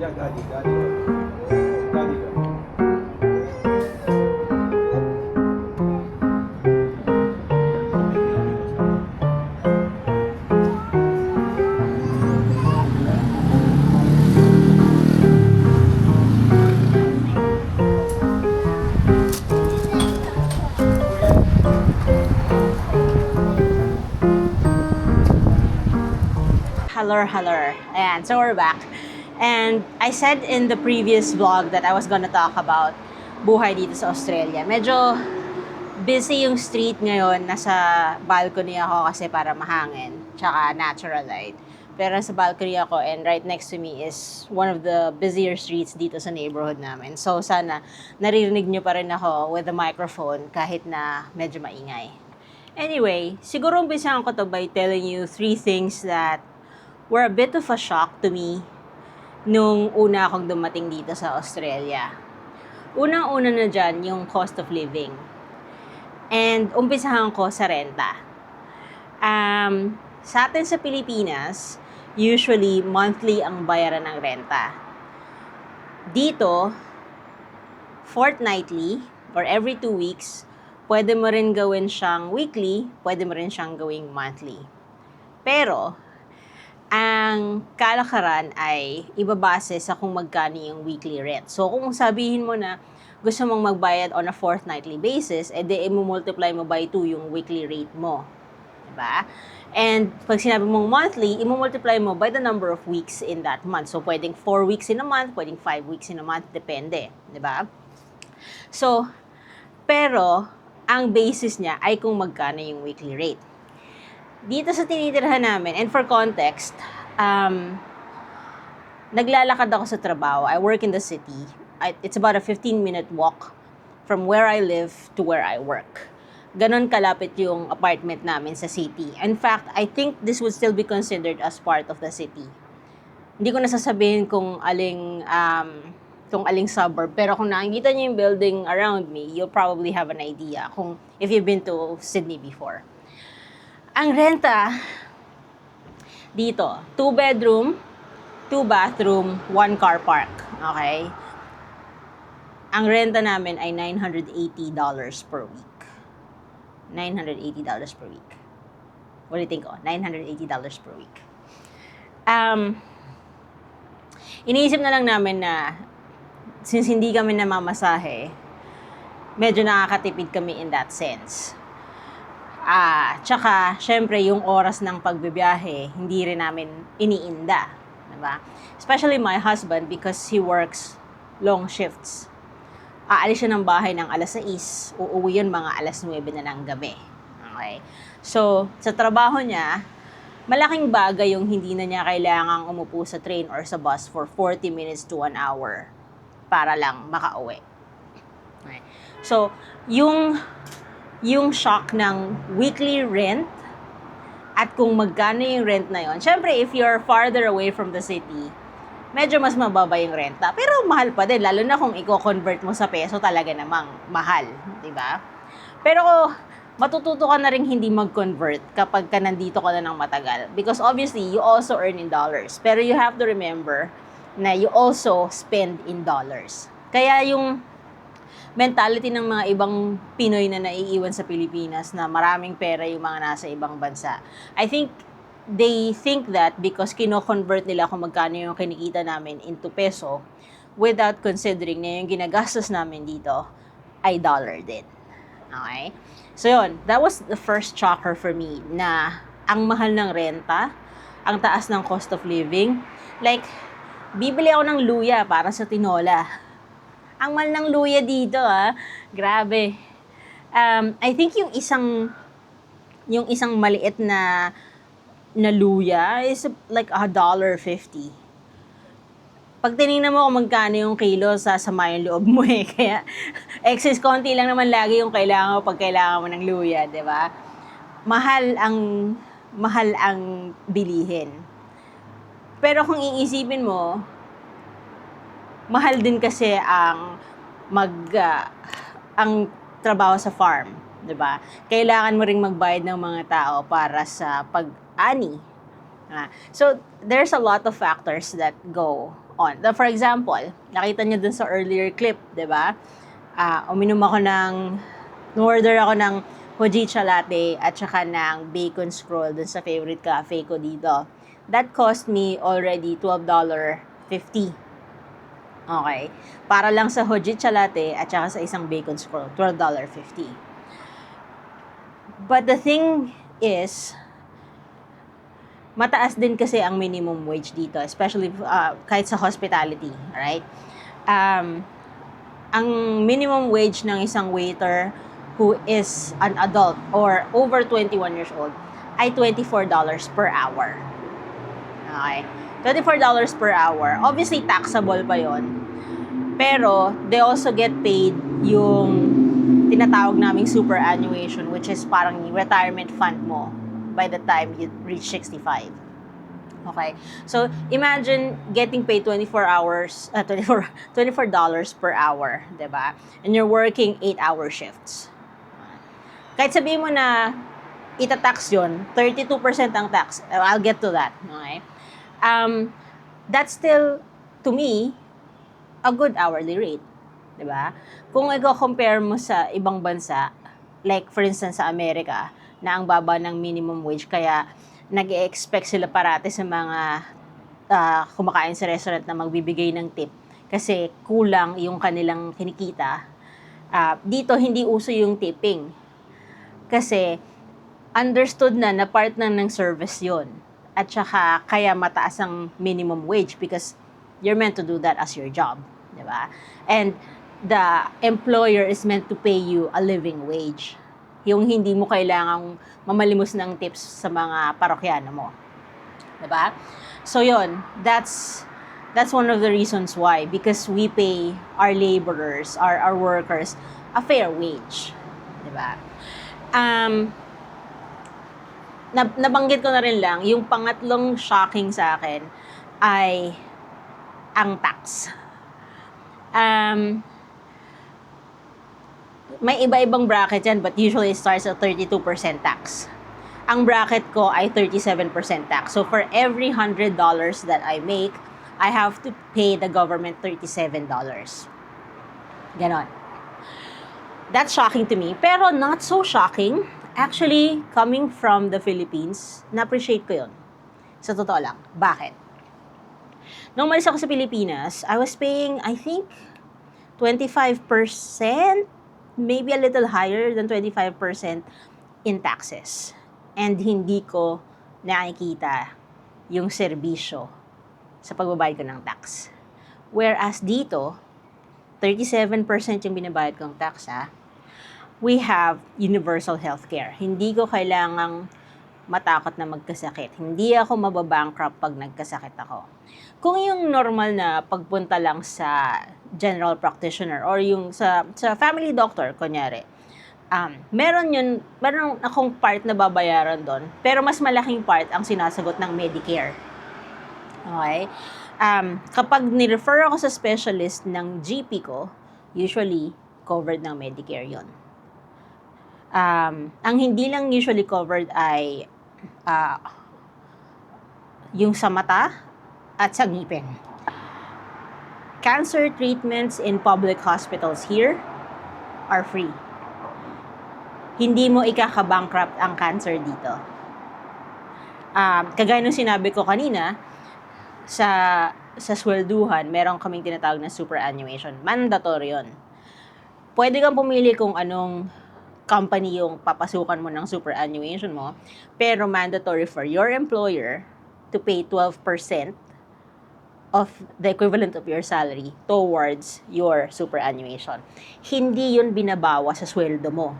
Yeah, Gadi. Hello, hello. Ayan, so we're back. And I said in the previous vlog that I was gonna talk about buhay dito sa Australia. Medyo busy yung street ngayon. Nasa balcony ako kasi para mahangin. Tsaka natural light. Pero sa balcony ako and right next to me is one of the busier streets dito sa neighborhood namin. So sana naririnig nyo pa rin ako with the microphone kahit na medyo maingay. Anyway, siguro umpisahan ko to by telling you 3 things that were a bit of a shock to me nung una akong dumating dito sa Australia. Unang-una na dyan, yung cost of living. And umpisahan ko sa renta. Sa atin sa Pilipinas, usually monthly ang bayaran ng renta. Dito, fortnightly or every 2 weeks, pwede mo rin gawin siyang weekly, pwede mo rin siyang gawing monthly. Pero, ang kalakaran ay ibabase sa kung magkano yung weekly rent. So, kung sabihin mo na gusto mong magbayad on a fortnightly basis, edi i-multiply mo by 2 yung weekly rate mo. Diba? And pag sinabi mong monthly, i-multiply mo by the number of weeks in that month. So, pwedeng 4 weeks in a month, pwedeng 5 weeks in a month, depende. Diba? So, pero, ang basis niya ay kung magkano yung weekly rate. Dito sa tinitirhan namin, and for context, naglalakad ako sa trabaho. I work in the city. It's about a 15-minute walk from where I live to where I work. Ganon kalapit yung apartment namin sa city. In fact, I think this would still be considered as part of the city. Hindi ko nasasabihin kung aling suburb, pero kung nakikita niyo yung building around me, you'll probably have an idea kung if you've been to Sydney before. Ang renta dito, 2 bedroom, 2 bathroom, 1 car park. Okay? Ang renta namin ay $980 per week. $980 per week. Ulitin ko, $980 per week. Iniisip na lang namin na since hindi kami namamasahe, medyo nakakatipid kami in that sense. Tsaka, syempre, yung oras ng pagbibiyahe, hindi rin namin iniinda. Diba? Especially my husband because he works long shifts. Aalis siya ng bahay ng alas 6, uuwi yun mga alas 9 na ng gabi. Okay? So, sa trabaho niya, malaking bagay yung hindi na niya kailangang umupo sa train or sa bus for 40 minutes to 1 hour para lang makauwi. Okay? So, yung shock ng weekly rent at kung magkano yung rent na yon. Syempre, if you're farther away from the city, medyo mas mababa yung renta. Pero mahal pa din, lalo na kung i-convert mo sa peso, talaga namang mahal. Diba? Pero matututo ka na rin hindi mag-convert kapag ka nandito ka na ng matagal. Because obviously, you also earn in dollars. Pero you have to remember na you also spend in dollars. Kaya yung mentality ng mga ibang Pinoy na naiiwan sa Pilipinas na maraming pera yung mga nasa ibang bansa. I think they think that because kino-convert nila kung magkano yung kinikita namin into peso without considering na yung ginagastos namin dito ay dollar din. Okay? So yun, that was the first shocker for me na ang mahal ng renta, ang taas ng cost of living. Like, bibili ako ng luya para sa tinola. Ang mahal ng luya dito, grabe. I think yung isang maliit na luya is like $1.50. Pag tinignan mo kung magkano yung kilo, sasama yung loob mo eh. Kaya, excess konti lang naman lagi yung kailangan mo pag kailangan mo ng luya, di ba? Mahal ang bilihin. Pero kung iisipin mo, mahal din kasi ang trabaho sa farm, 'di ba? Kailangan mo ring magbayad ng mga tao para sa pag-ani. So there's a lot of factors that go on. For example, nakita niyo dun sa earlier clip, di ba? Order ako ng Hojicha latte at saka ng bacon scroll dun sa favorite cafe ko dito. That cost me already $12.50. Okay. Para lang sa Hojicha latte at saka sa isang bacon scroll, $12.50. But the thing is, mataas din kasi ang minimum wage dito, especially kahit sa hospitality, right? Ang minimum wage ng isang waiter who is an adult or over 21 years old ay $24 per hour. Okay? $24 per hour. Obviously, taxable pa yon. Pero, they also get paid yung tinatawag naming superannuation, which is parang retirement fund mo by the time you reach 65. Okay? So, imagine getting paid $24 per hour, diba? And you're working 8-hour shifts. Kahit sabihin mo na itatax yun, 32% ang tax. I'll get to that. Okay? That's still, to me, a good hourly rate. Diba? Kung i-compare mo sa ibang bansa, like for instance sa Amerika, na ang baba ng minimum wage, kaya nag-e-expect sila parati sa mga kumakain sa restaurant na magbibigay ng tip kasi kulang yung kanilang kinikita. Dito, hindi uso yung tipping. Kasi understood na part na ng service yon. At saka kaya mataas ang minimum wage because you're meant to do that as your job. Diba? And the employer is meant to pay you a living wage. Yung hindi mo kailangang mamalimos ng tips sa mga parokyano mo. Diba? So yun, that's one of the reasons why. Because we pay our laborers, our workers, a fair wage. Diba? Nabanggit ko na rin lang, yung pangatlong shocking sa akin ay ang tax. May iba-ibang bracket yan, but usually it starts at 32% tax. Ang bracket ko ay 37% tax. So for every $100 that I make, I have to pay the government $37. Ganon. That's shocking to me, pero not so shocking. Actually, coming from the Philippines, na-appreciate ko yun. Sa totoo lang. Bakit? Nung umalis ako sa Pilipinas, I was paying, I think, 25%, maybe a little higher than 25% in taxes. And hindi ko nakikita yung serbisyo sa pagbabayad ko ng tax. Whereas dito, 37% yung binabayad kong tax, we have universal healthcare. Hindi ko kailangang matakot na magkasakit. Hindi ako mababankrupt pag nagkasakit ako. Kung yung normal na pagpunta lang sa general practitioner or yung sa family doctor, kunyari, meron akong part na babayaran doon, pero mas malaking part ang sinasagot ng Medicare. Okay? Kapag ni-refer ako sa specialist ng GP ko, usually covered ng Medicare yon. Ang hindi lang usually covered ay yung sa mata at sa ngipin. Cancer treatments in public hospitals here are free. Hindi mo ikaka-bankrupt ang cancer dito. Kagaya nung sinabi ko kanina, sa swelduhan, meron kaming tinatawag na superannuation. Mandatory yun. Pwede kang pumili kung anong company yung papasukan mo ng superannuation mo, pero mandatory for your employer to pay 12% of the equivalent of your salary towards your superannuation. Hindi yun binabawa sa sweldo mo.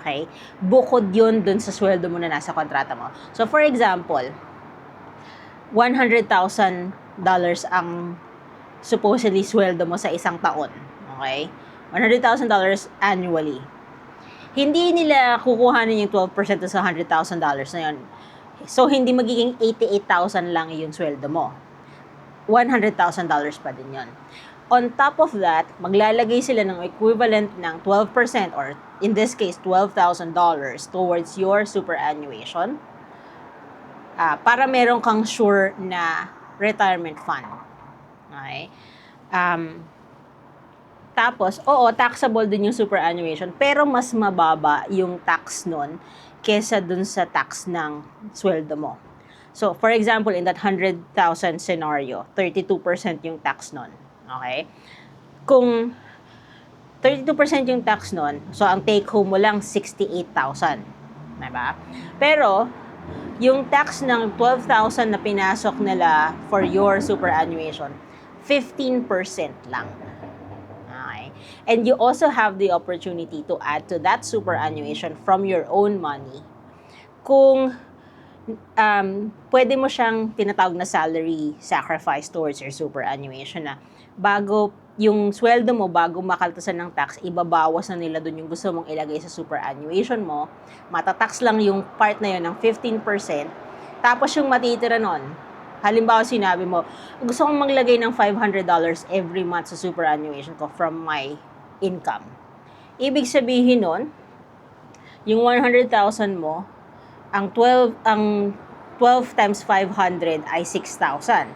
Okay? Bukod yun dun sa sweldo mo na nasa kontrata mo. So, for example, $100,000 ang supposedly sweldo mo sa isang taon. Okay? $100,000 annually. Hindi nila kukuhanin yung 12% sa $100,000 na yun. So, hindi magiging $88,000 lang yung sweldo mo. $100,000 pa din yun. On top of that, maglalagay sila ng equivalent ng 12% or in this case, $12,000 towards your superannuation para meron kang sure na retirement fund. Okay? Um, Tapos, oo, taxable din yung superannuation, pero mas mababa yung tax nun kesa dun sa tax ng sweldo mo. So, for example, in that 100,000 scenario, 32% yung tax nun. Okay? Kung 32% yung tax nun, so ang take home mo lang 68,000. Diba? Pero, yung tax ng 12,000 na pinasok nila for your superannuation, 15% lang. Okay. And you also have the opportunity to add to that superannuation from your own money. Kung pwede mo siyang tinatawag na salary sacrifice towards your superannuation na bago yung sweldo mo, bago makaltasan ng tax, ibabawas na nila dun yung gusto mong ilagay sa superannuation mo. Matatax lang yung part na yun ng 15%. Tapos yung matitira nun, halimbawa sinabi mo, gusto kong maglagay ng $500 every month sa superannuation ko from my income. Ibig sabihin nun, yung 100,000 mo, ang 12 times 500 ay 6,000.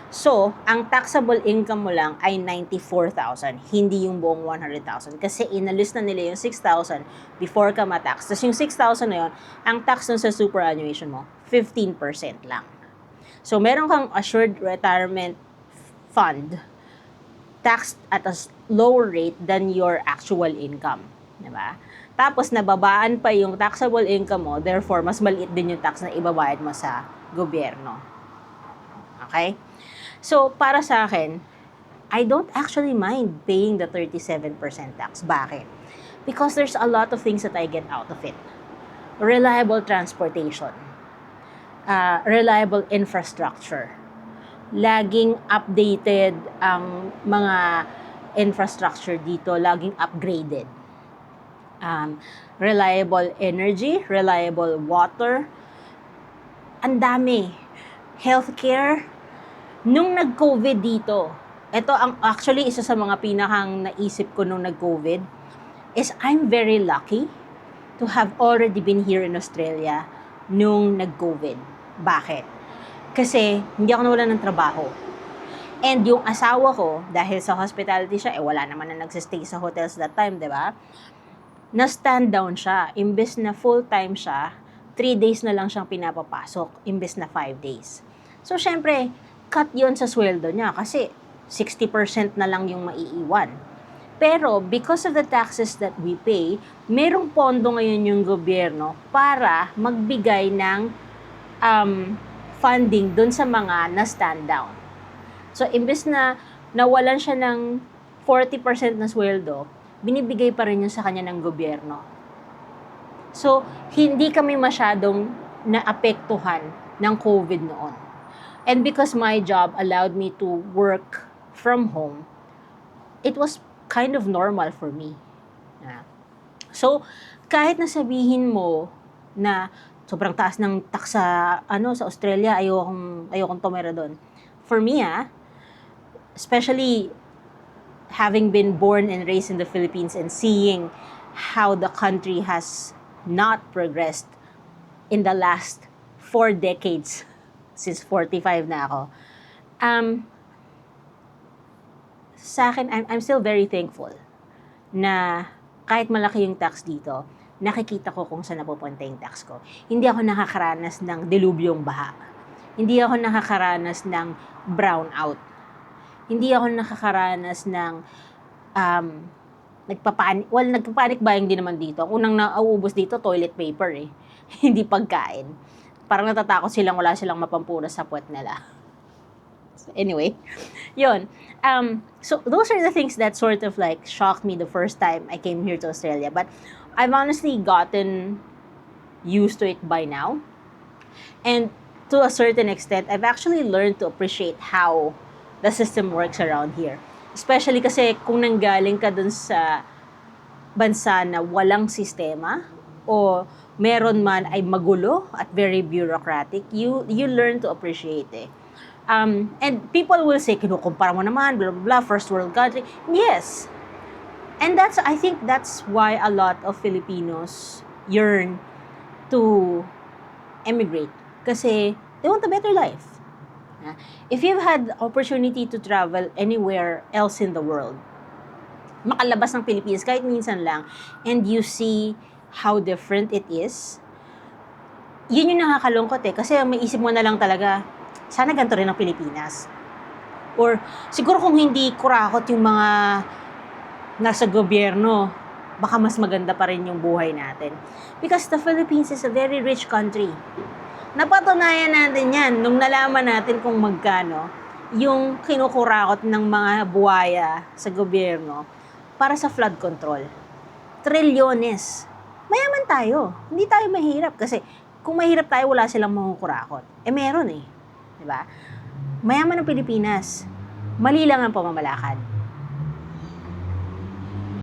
So, ang taxable income mo lang ay 94,000, hindi yung buong 100,000. Kasi inalis na nila yung 6,000 before ka matax. Tapos yung 6,000 na yun, ang tax nun sa superannuation mo, 15% lang. So, meron kang assured retirement fund taxed at a lower rate than your actual income. Diba? Tapos, nababaan pa yung taxable income mo, therefore, mas maliit din yung tax na ibabayad mo sa gobyerno. Okay? So, para sa akin, I don't actually mind paying the 37% tax. Bakit? Because there's a lot of things that I get out of it. Reliable transportation. Reliable infrastructure. Laging updated ang mga infrastructure dito, laging upgraded. Reliable energy, reliable water. Ang dami. Healthcare. Nung nag-COVID dito, ito ang actually isa sa mga pinakang naisip ko nung nag-COVID, is I'm very lucky to have already been here in Australia nung nag-COVID. Bakit? Kasi hindi ako nawalan ng trabaho. And yung asawa ko, dahil sa hospitality siya, wala naman na nagsistay sa hotels that time, di ba? Na-stand down siya. Imbes na full-time siya, 3 days na lang siyang pinapapasok, imbes na 5 days. So, syempre, cut yon sa sweldo niya kasi 60% na lang yung maiiwan. Pero, because of the taxes that we pay, merong pondo ngayon yung gobyerno para magbigay ng funding dun sa mga na-stand down. So, imbes na nawalan siya ng 40% na sweldo, binibigay pa rin yun sa kanya ng gobyerno. So, hindi kami masyadong naapektuhan ng COVID noon. And because my job allowed me to work from home, it was kind of normal for me. So, kahit na sabihin mo na sobrang taas ng tax sa Australia, ayokong tumira doon. For me, especially having been born and raised in the Philippines and seeing how the country has not progressed in the last 4 decades, since 45 na ako, sa akin, I'm still very thankful na kahit malaki yung tax dito, nakikita ko kung saan napupunta yung tax ko. Hindi ako nakakaranas ng dilubyong baha. Hindi ako nakakaranas ng brownout. Hindi ako nakakaranas ng nagpapanik buying din naman dito. Ang unang nauubos dito, toilet paper eh. Hindi pagkain. Parang natatakot silang wala silang mapampunas sa puwet nila. So anyway, yun. So those are the things that sort of like shocked me the first time I came here to Australia. But I've honestly gotten used to it by now. And to a certain extent, I've actually learned to appreciate how the system works around here. Especially kasi kung nanggaling ka dun sa bansa na walang sistema o meron man ay magulo at very bureaucratic, you learn to appreciate it. And people will say, kinukumpara mo naman, blah, blah, blah, first world country. Yes. And I think that's why a lot of Filipinos yearn to emigrate. Kasi they want a better life. If you've had opportunity to travel anywhere else in the world, makalabas ng Pilipinas, kahit minsan lang, and you see how different it is, yun yung nakakalungkot kasi may isip mo na lang talaga, sana ganito rin ang Pilipinas. Or siguro kung hindi kurakot yung mga nasa gobyerno, baka mas maganda pa rin yung buhay natin. Because the Philippines is a very rich country. Napatunayan natin yan nung nalaman natin kung magkano yung kinukurakot ng mga buhaya sa gobyerno para sa flood control. Trilyones. Mayaman tayo. Hindi tayo mahirap kasi kung mahirap tayo, wala silang makukurakot. Meron eh. Diba? Mayaman ng Pilipinas. Mali lang ang pamamalakad.